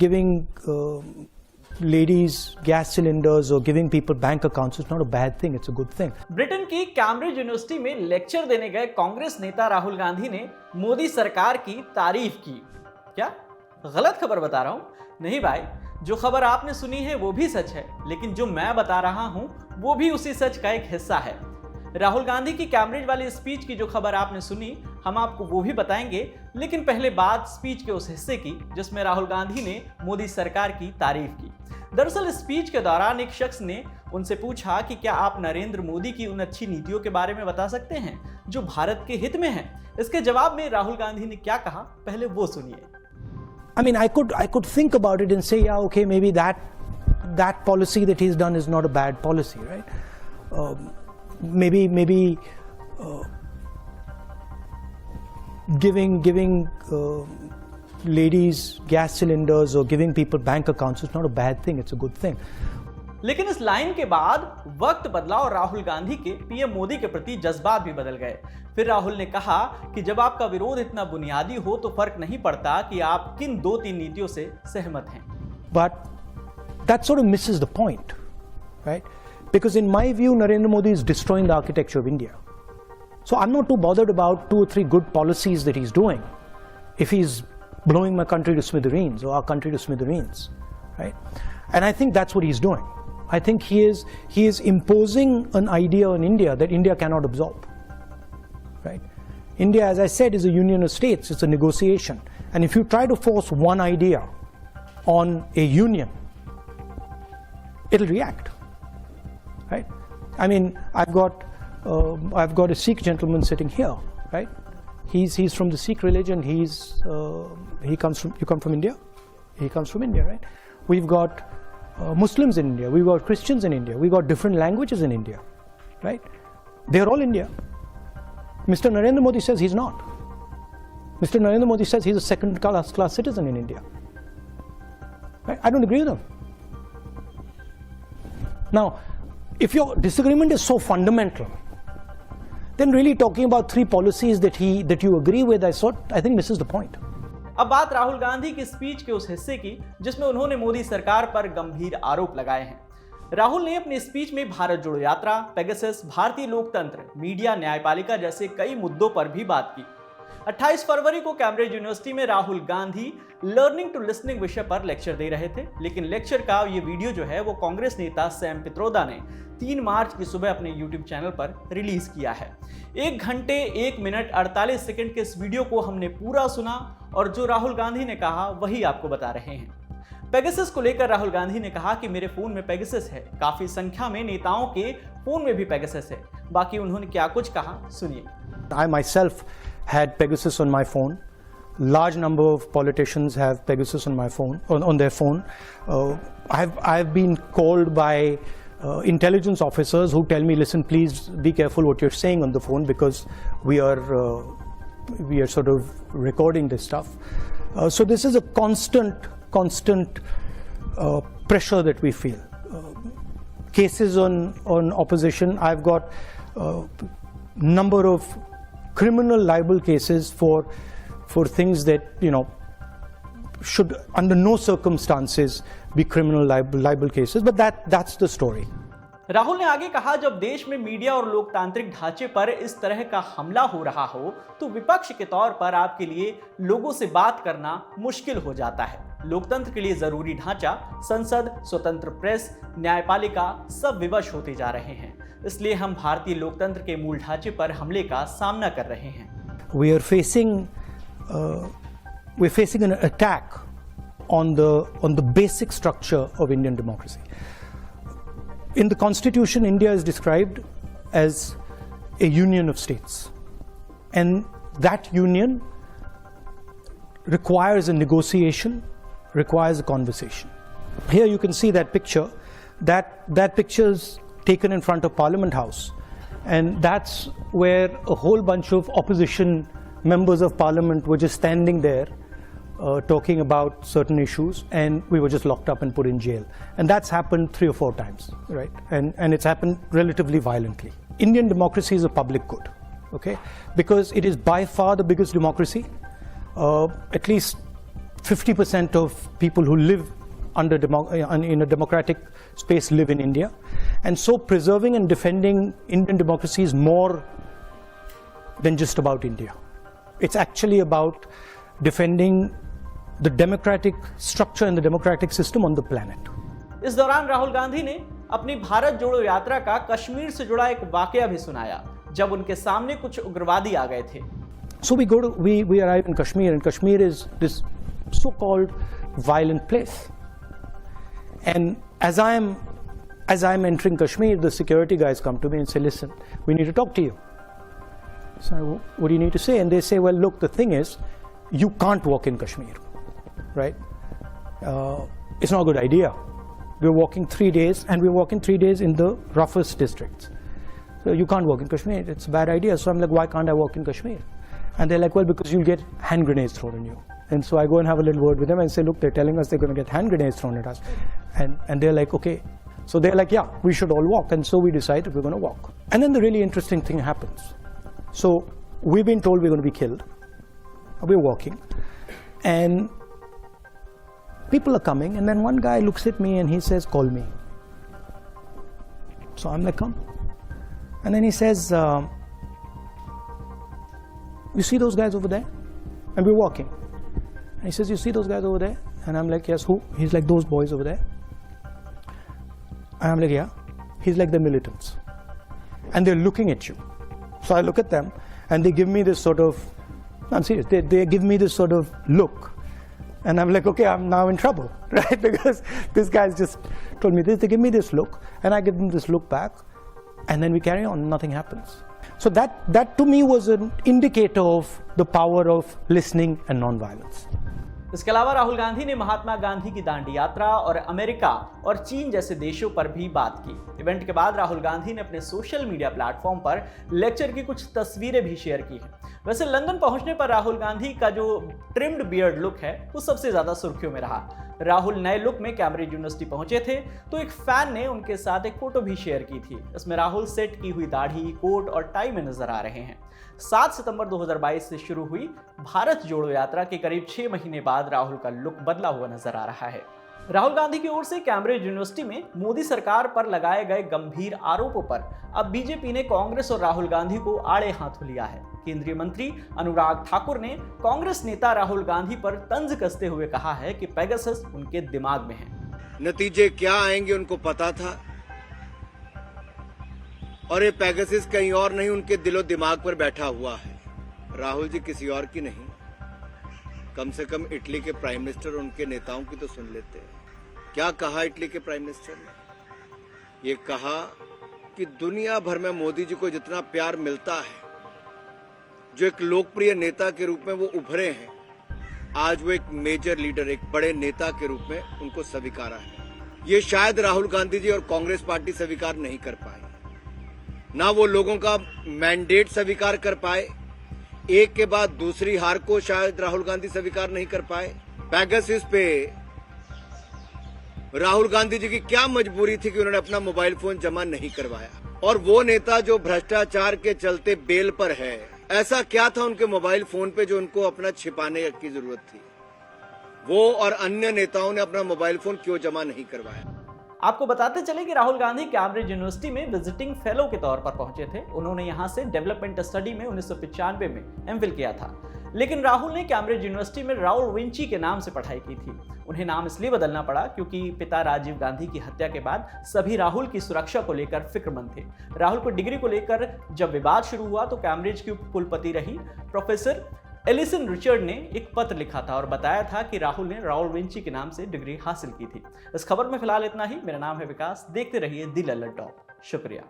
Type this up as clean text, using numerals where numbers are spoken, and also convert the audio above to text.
Giving ladies gas cylinders or giving people bank accounts is not a bad thing, it's a good thing. Britain की Cambridge university में lecture देने गए कांग्रेस नेता राहुल गांधी ने मोदी सरकार की तारीफ की। क्या गलत खबर बता रहा हूं? नहीं भाई, जो खबर आपने सुनी है वो भी सच है, लेकिन जो मैं बता रहा हूं वो भी उसी सच का एक हिस्सा है। राहुल गांधी की कैम्ब्रिज वाली स्पीच की जो खबर आपने सुनी, हम आपको वो भी बताएंगे, लेकिन पहले बात स्पीच के उस हिस्से की जिसमें राहुल गांधी ने मोदी सरकार की तारीफ की। दरअसल स्पीच के दौरान एक शख्स ने उनसे पूछा कि क्या आप नरेंद्र मोदी की उन अच्छी नीतियों के बारे में बता सकते हैं जो भारत के हित में हैं? इसके जवाब में राहुल गांधी ने क्या कहा, पहले वो सुनिए। I mean, I could think about it and say, yeah, okay, maybe that policy that he's done is not a bad policy, right? Maybe giving ladies gas cylinders or giving people bank accounts is not a bad thing, it's a good thing. लेकिन इस line के बाद वक्त बदला और राहुल गांधी के PM Modi के प्रति जज्बात भी बदल गए। फिर राहुल ने कहा कि जब आपका विरोध इतना बुनियादी हो तो फर्क नहीं पड़ता कि आप किन 2-3 नीतियों से सहमत हैं। But that sort of misses the point, right? Because in my view, Narendra Modi is destroying the architecture of India. So I'm not too bothered about 2 or 3 good policies that he's doing if he's blowing my country to smithereens or our country to smithereens, right? And I think that's what he's doing. I think he is imposing an idea on India that India cannot absorb, right? India, as I said, is a union of states. It's a negotiation. And if you try to force one idea on a union, it'll react, right? I mean, I've got a Sikh gentleman sitting here, right? He's from the Sikh religion. You come from India? He comes from India, right? We've got Muslims in India, we've got Christians in India, we've got different languages in India, right? They're all India. Mr. Narendra Modi says he's not. Mr. Narendra Modi says he's a second-class citizen in India. Right? I don't agree with him. Now, if your disagreement is so fundamental, then really talking about 3 policies that you agree with, I think misses the point. अब बात राहुल गांधी की speech के उस हिस्से की जिसमें उन्होंने मोदी सरकार पर गंभीर आरोप लगाए हैं। राहुल ने अपनी स्पीच में भारत जोड़ो यात्रा, पेगासस, भारतीय लोकतंत्र, मीडिया, न्यायपालिका जैसे कई मुद्दों पर भी बात की। 28 फरवरी को कैम्ब्रिज यूनिवर्सिटी में Rahul Gandhi learning to listening विषय पर लेक्चर दे रहे थे, लेकिन लेक्चर का ये वीडियो जो है वो कांग्रेस नेता सैम पित्रोदा ने 3 मार्च की सुबह अपने यूट्यूब चैनल पर रिलीज किया है। 1 घंटे 1 मिनट 48 सेकंड के इस वीडियो को हमने पूरा सुना और जो राहुल गांधी ने कहा वही आपको बता रहे हैं। पेगासस को लेकर राहुल गांधी ने कहा कि मेरे फोन में पेगासस है, काफी संख्या में नेताओं के फोन में भी पेगासस है। बाकी उन्होंने क्या कुछ कहा, सुनिए। I myself had Pegasus on my phone. Large number of politicians have Pegasus on my phone, on their phone. I've been called by intelligence officers who tell me, listen, please be careful what you're saying on the phone because we are sort of recording this stuff. So this is a constant pressure that we feel. Cases on opposition, I've got number of criminal libel cases for things that, you know, should under no circumstances be criminal libel cases, but that's the story. Rahul ने आगे कहा, जब देश में media और लोकतांत्रिक ढांचे पर इस तरह का हमला हो रहा हो तो विपक्ष के तौर पर आपके लिए लोगों से बात करना मुश्किल हो जाता है। लोकतंत्र के लिए जरूरी ढांचा, संसद, स्वतंत्र प्रेस, न्यायपालिका सब विवश होते जा रहे हैं। इसलिए हम भारतीय लोकतंत्र के मूल ढांचे पर हमले का सामना कर रहे हैं। We're facing an attack on the basic structure of Indian democracy. In the Constitution, India is described as a union of states, and that union requires a negotiation, requires a conversation. Here you can see that picture. That picture is taken in front of Parliament House, and that's where a whole bunch of opposition members of Parliament were just standing there talking about certain issues, and we were just locked up and put in jail. And that's happened 3 or 4 times, right? And it's happened relatively violently. Indian democracy is a public good, okay? Because it is by far the biggest democracy. At least 50% of people who live in a democratic space live in India. And so preserving and defending Indian democracy is more than just about India. It's actually about defending the democratic structure and the democratic system on the planet. इस दौरान राहुल गांधी ने अपनी भारत जोड़ो यात्रा का कश्मीर से जुड़ा एक वाकया भी सुनाया, जब उनके सामने कुछ उग्रवादी आ गए थे। So we arrive in Kashmir, and Kashmir is this so-called violent place. And as I'm entering Kashmir, the security guys come to me and say, "Listen, we need to talk to you." So what do you need to say? And they say, "Well, look, the thing is, you can't walk in Kashmir, right? It's not a good idea. We're walking 3 days, and we're walking 3 days in the roughest districts. So you can't walk in Kashmir. It's a bad idea." So I'm like, "Why can't I walk in Kashmir?" And they're like, "Well, because you'll get hand grenades thrown on you." And so I go and have a little word with them and say, "Look, they're telling us they're going to get hand grenades thrown at us." And they're like, "Okay." So they're like, "Yeah, we should all walk." And so we decided we're going to walk. And then the really interesting thing happens. So we've been told we're going to be killed. We're walking. And people are coming. And then one guy looks at me and he says, "Call me." So I'm like, "Come." And then he says, "You see those guys over there?" And we're walking. And he says, "You see those guys over there?" And I'm like, "Yes, who?" He's like, "Those boys over there." And I'm like, "Yeah." He's like, "The militants." And they're looking at you. So I look at them and they give me this sort of, I'm serious, they give me this sort of look. And I'm like, okay, I'm now in trouble, right? Because this guy's just told me this. They give me this look and I give them this look back. And then we carry on, nothing happens. So that to me was an indicator of the power of listening and non-violence. इसके अलावा राहुल गांधी ने महात्मा गांधी की दांडी यात्रा और America और चीन जैसे देशों पर भी बात की। इवेंट के बाद राहुल गांधी ने अपने सोशल मीडिया प्लेटफॉर्म पर लेक्चर की कुछ तस्वीरें भी शेयर की हैं। वैसे लंदन पहुंचने पर राहुल गांधी का जो ट्रिम्ड बियर्ड लुक है वो सबसे ज्यादा सुर्खियों में रहा। राहुल नए लुक में कैम्ब्रिज यूनिवर्सिटी पहुंचे थे तो एक फैन ने उनके साथ एक फोटो भी शेयर की थी। इसमें राहुल सेट की हुई दाढ़ी, कोट और टाई में नजर आ रहे हैं। 7 सितंबर 2022 से शुरू हुई भारत जोड़ो यात्रा के करीब 6 महीने बाद राहुल का लुक बदला हुआ नजर आ रहा है। राहुल गांधी की ओर से कैम्ब्रिज यूनिवर्सिटी में मोदी सरकार पर लगाए गए गंभीर आरोपों पर अब बीजेपी ने कांग्रेस और राहुल गांधी को आड़े हाथों लिया है। केंद्रीय मंत्री अनुराग ठाकुर ने कांग्रेस नेता राहुल गांधी पर तंज कसते हुए कहा है कि पेगासस उनके दिमाग में है। नतीजे क्या आएंगे उनको पता था और ये पेगासस कहीं और नहीं, उनके दिलो दिमाग पर बैठा हुआ है। राहुल जी किसी और की नहीं, कम से कम इटली के प्राइम मिनिस्टर और उनके नेताओं की तो सुन लेते हैं। क्या कहा इटली के प्राइम मिनिस्टर ने? ये कहा कि दुनिया भर में मोदी जी को जितना प्यार मिलता है, जो एक लोकप्रिय नेता के रूप में वो उभरे हैं, आज वो एक मेजर लीडर, एक बड़े नेता के रूप में उनको स्वीकारा है। ये शायद राहुल गांधी जी और कांग्रेस पार्टी स्वीकार नहीं कर पाए, ना वो लोगों का मैंडेट स्वीकार कर पाए, एक के बाद दूसरी हार को शायद राहुल गांधी स्वीकार नहीं कर पाए। पेगासस पे राहुल गांधी जी की क्या मजबूरी थी कि उन्होंने अपना मोबाइल फोन जमा नहीं करवाया? और वो नेता जो भ्रष्टाचार के चलते बेल पर है, ऐसा क्या था उनके मोबाइल फोन पे जो उनको अपना छिपाने की जरूरत थी? वो और अन्य नेताओं ने अपना मोबाइल फोन क्यों जमा नहीं करवाया? आपको बताते चले कि राहुल गांधी कैम्ब्रिज यूनिवर्सिटी में विजिटिंग फेलो के तौर पर पहुंचे थे। उन्होंने यहां से डेवलपमेंट स्टडी में 1995 में एमफिल किया था। लेकिन राहुल ने कैम्ब्रिज यूनिवर्सिटी में राउल विंची के नाम से पढ़ाई की थी। उन्हें नाम इसलिए बदलना पड़ा क्योंकि पिता राजीव गांधी की हत्या के बाद सभी राहुल की सुरक्षा को लेकर फिक्रमंद थे। राहुल को डिग्री को लेकर जब विवाद शुरू हुआ तो कैम्ब्रिज की कुलपति रही प्रोफेसर एलिसन रिचर्ड ने एक पत्र लिखा था और बताया था कि राहुल ने राउल विंची के नाम से डिग्री हासिल की थी। इस खबर में फिलहाल इतना ही। मेरा नाम है विकास। देखते रहिए दी लल्लनटॉप। शुक्रिया।